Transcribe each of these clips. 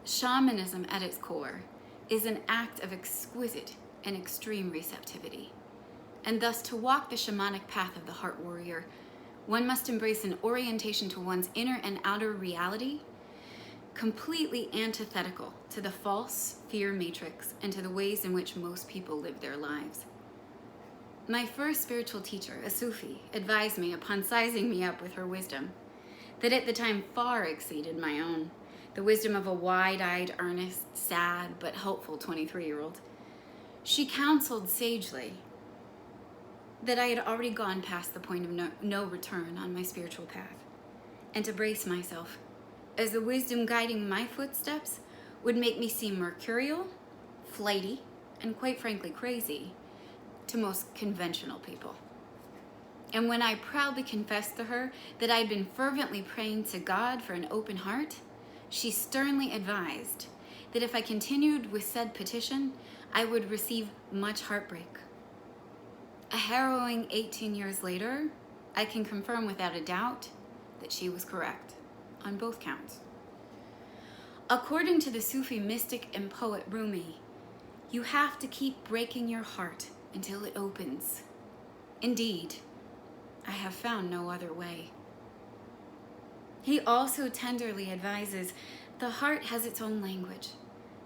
Shamanism at its core is an act of exquisite and extreme receptivity. And thus, to walk the shamanic path of the heart warrior, one must embrace an orientation to one's inner and outer reality, completely antithetical to the false fear matrix and to the ways in which most people live their lives. My first spiritual teacher, a Sufi, advised me upon sizing me up with her wisdom, that at the time far exceeded my own, the wisdom of a wide-eyed, earnest, sad, but hopeful 23-year-old. She counseled sagely that I had already gone past the point of no return on my spiritual path, and to brace myself, as the wisdom guiding my footsteps would make me seem mercurial, flighty, and quite frankly crazy to most conventional people. And when I proudly confessed to her that I had been fervently praying to God for an open heart, she sternly advised that if I continued with said petition, I would receive much heartbreak. A harrowing 18 years later, I can confirm without a doubt that she was correct on both counts. According to the Sufi mystic and poet Rumi, you have to keep breaking your heart until it opens. Indeed, I have found no other way. He also tenderly advises the heart has its own language.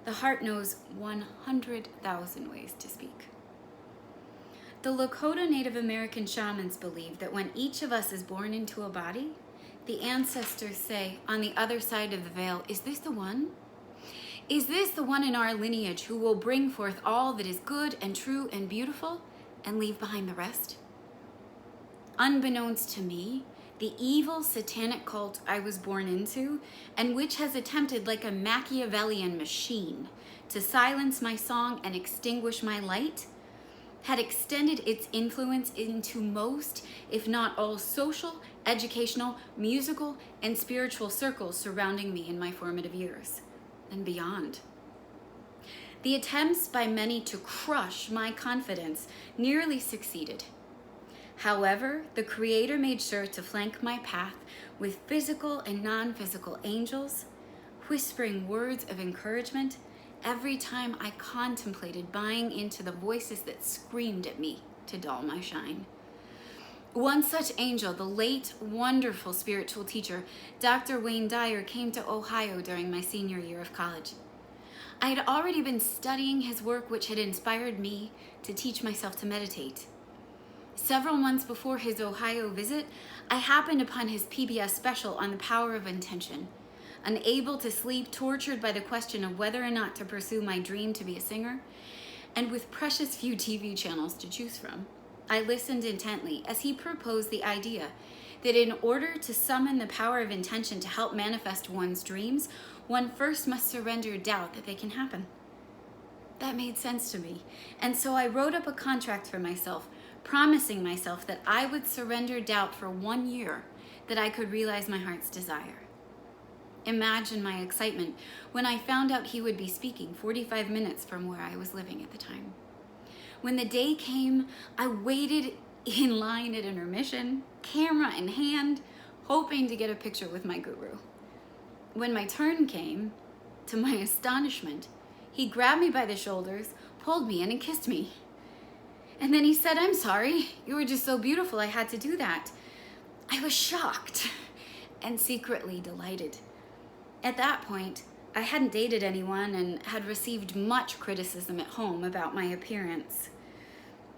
The heart knows 100,000 ways to speak. The Lakota Native American shamans believe that when each of us is born into a body, the ancestors say on the other side of the veil, is this the one? Is this the one in our lineage who will bring forth all that is good and true and beautiful and leave behind the rest? Unbeknownst to me, the evil satanic cult I was born into, and which has attempted like a Machiavellian machine to silence my song and extinguish my light, had extended its influence into most, if not all, social, educational, musical, and spiritual circles surrounding me in my formative years and beyond. The attempts by many to crush my confidence nearly succeeded. However, the Creator made sure to flank my path with physical and non-physical angels, whispering words of encouragement every time I contemplated buying into the voices that screamed at me to dull my shine. One such angel, the late, wonderful spiritual teacher, Dr. Wayne Dyer, came to Ohio during my senior year of college. I had already been studying his work, which had inspired me to teach myself to meditate. Several months before his Ohio visit, I happened upon his PBS special on the power of intention. Unable to sleep, tortured by the question of whether or not to pursue my dream to be a singer, and with precious few TV channels to choose from, I listened intently as he proposed the idea that in order to summon the power of intention to help manifest one's dreams, one first must surrender doubt that they can happen. That made sense to me, and so I wrote up a contract for myself, promising myself that I would surrender doubt for 1 year, that I could realize my heart's desire. Imagine my excitement when I found out he would be speaking 45 minutes from where I was living at the time. When the day came, I waited in line at intermission, camera in hand, hoping to get a picture with my guru. When my turn came, to my astonishment, he grabbed me by the shoulders, pulled me in, and kissed me. And then he said, "I'm sorry, you were just so beautiful, I had to do that." I was shocked and secretly delighted. At that point, I hadn't dated anyone and had received much criticism at home about my appearance.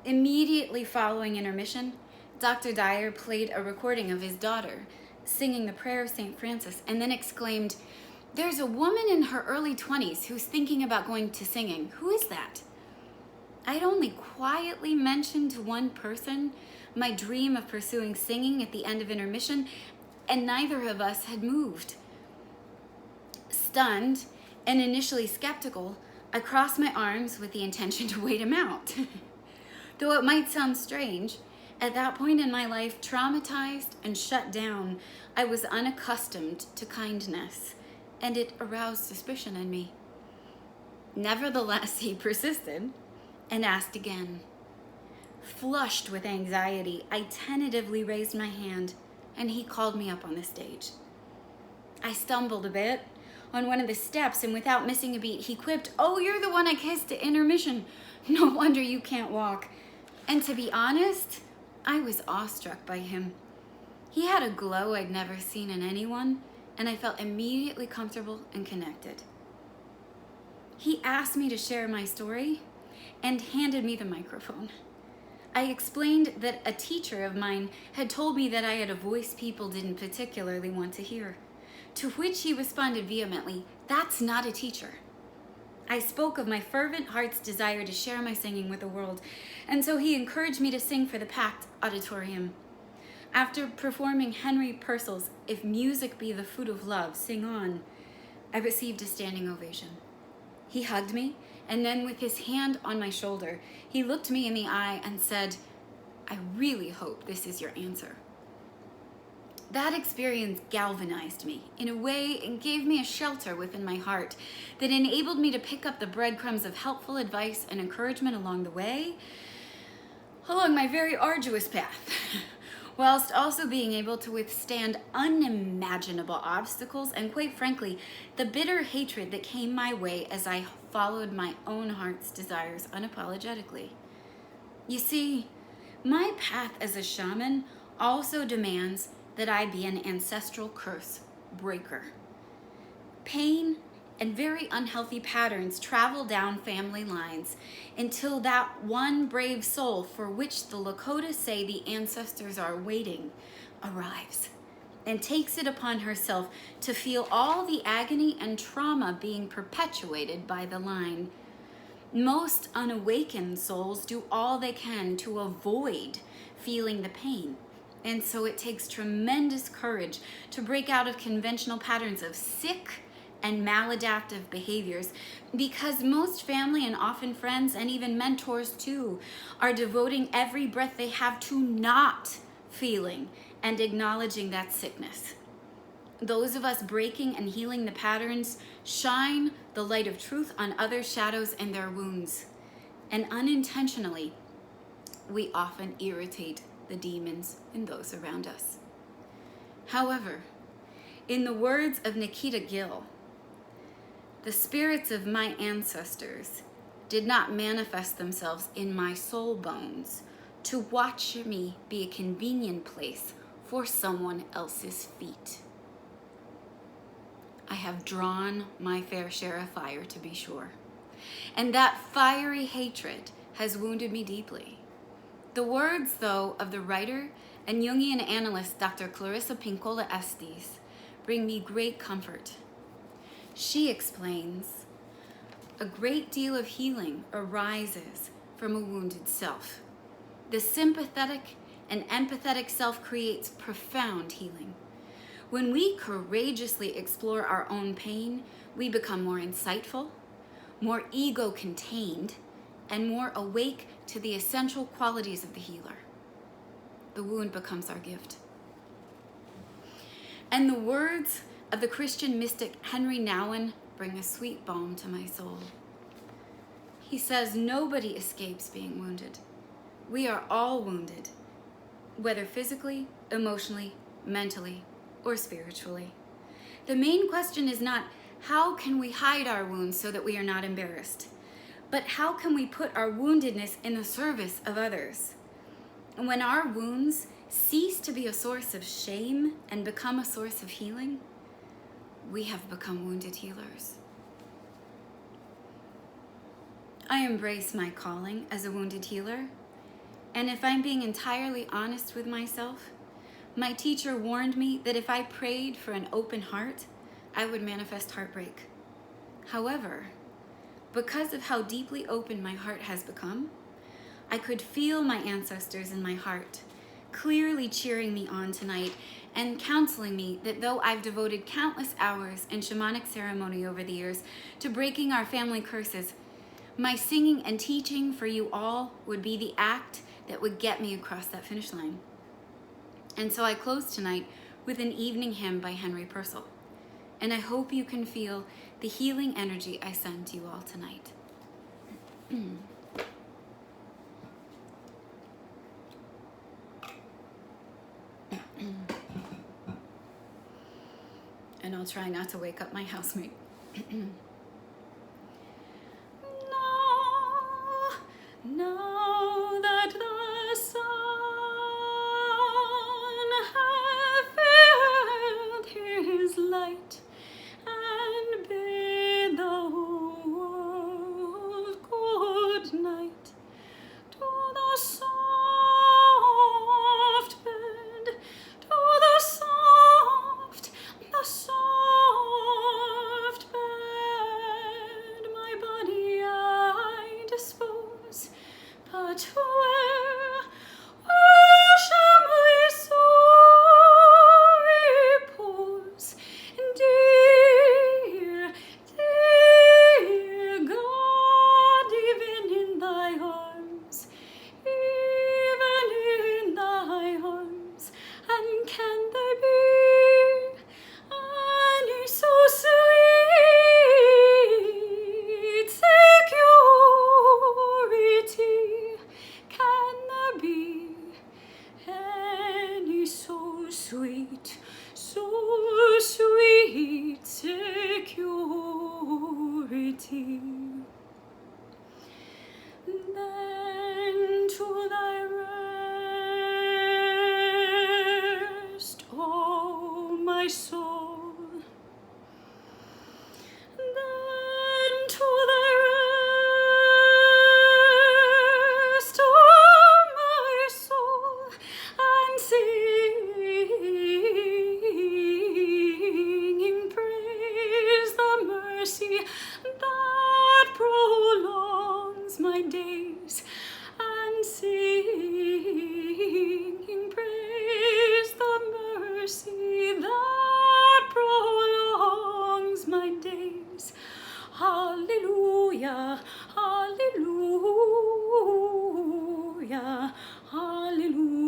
Immediately following intermission, Dr. Dyer played a recording of his daughter singing the prayer of St. Francis and then exclaimed, "There's a woman in her early 20s who's thinking about going to singing. Who is that?" I'd only quietly mentioned to one person my dream of pursuing singing at the end of intermission, and neither of us had moved. Stunned and initially skeptical, I crossed my arms with the intention to wait him out. Though it might sound strange, at that point in my life, traumatized and shut down, I was unaccustomed to kindness, and it aroused suspicion in me. Nevertheless, he persisted and asked again. Flushed with anxiety, I tentatively raised my hand, and he called me up on the stage. I stumbled a bit, on one of the steps, and without missing a beat, he quipped, "Oh, you're the one I kissed at intermission. No wonder you can't walk." And to be honest, I was awestruck by him. He had a glow I'd never seen in anyone, and I felt immediately comfortable and connected. He asked me to share my story and handed me the microphone. I explained that a teacher of mine had told me that I had a voice people didn't particularly want to hear, to which he responded vehemently, "That's not a teacher." I spoke of my fervent heart's desire to share my singing with the world, and so he encouraged me to sing for the packed auditorium. After performing Henry Purcell's "If Music Be the Food of Love, Sing On," I received a standing ovation. He hugged me, and then with his hand on my shoulder, he looked me in the eye and said, "I really hope this is your answer." That experience galvanized me in a way and gave me a shelter within my heart that enabled me to pick up the breadcrumbs of helpful advice and encouragement along the way, along my very arduous path, whilst also being able to withstand unimaginable obstacles and, quite frankly, the bitter hatred that came my way as I followed my own heart's desires unapologetically. You see, my path as a shaman also demands that I be an ancestral curse breaker. Pain and very unhealthy patterns travel down family lines until that one brave soul for which the Lakota say the ancestors are waiting arrives and takes it upon herself to feel all the agony and trauma being perpetuated by the line. Most unawakened souls do all they can to avoid feeling the pain. And so it takes tremendous courage to break out of conventional patterns of sick and maladaptive behaviors, because most family and often friends and even mentors too are devoting every breath they have to not feeling and acknowledging that sickness. Those of us breaking and healing the patterns shine the light of truth on others' shadows and their wounds. And unintentionally, we often irritate the demons in those around us. However, in the words of Nikita Gill, the spirits of my ancestors did not manifest themselves in my soul bones to watch me be a convenient place for someone else's feet. I have drawn my fair share of fire, to be sure, and that fiery hatred has wounded me deeply. The words, though, of the writer and Jungian analyst Dr. Clarissa Pinkola Estes bring me great comfort. She explains, a great deal of healing arises from a wounded self. The sympathetic and empathetic self creates profound healing. When we courageously explore our own pain, we become more insightful, more ego-contained, and more awake to the essential qualities of the healer. The wound becomes our gift. And the words of the Christian mystic Henry Nouwen bring a sweet balm to my soul. He says, nobody escapes being wounded. We are all wounded, whether physically, emotionally, mentally, or spiritually. The main question is not, how can we hide our wounds so that we are not embarrassed? But how can we put our woundedness in the service of others? And when our wounds cease to be a source of shame and become a source of healing, we have become wounded healers. I embrace my calling as a wounded healer, and if I'm being entirely honest with myself, my teacher warned me that if I prayed for an open heart, I would manifest heartbreak. However, because of how deeply open my heart has become, I could feel my ancestors in my heart, clearly cheering me on tonight and counseling me that though I've devoted countless hours in shamanic ceremony over the years to breaking our family curses, my singing and teaching for you all would be the act that would get me across that finish line. And so I close tonight with an evening hymn by Henry Purcell. And I hope you can feel the healing energy I send to you all tonight. and I'll try not to wake up my housemate. Now that the sun hath filled his light and bid the world good night, to the soft bed, to the soft bed, my body I dispose. But where shall my soul repose? Dear, dear God, even in thy arms, and can there be any so sweet security? Can there be any so sweet security? Then to thy rest, oh my soul. Then to thy rest, oh my soul, and singing praise the mercy that prolongs my days, and singing praise the mercy that prolongs my days. Hallelujah, hallelujah, hallelujah.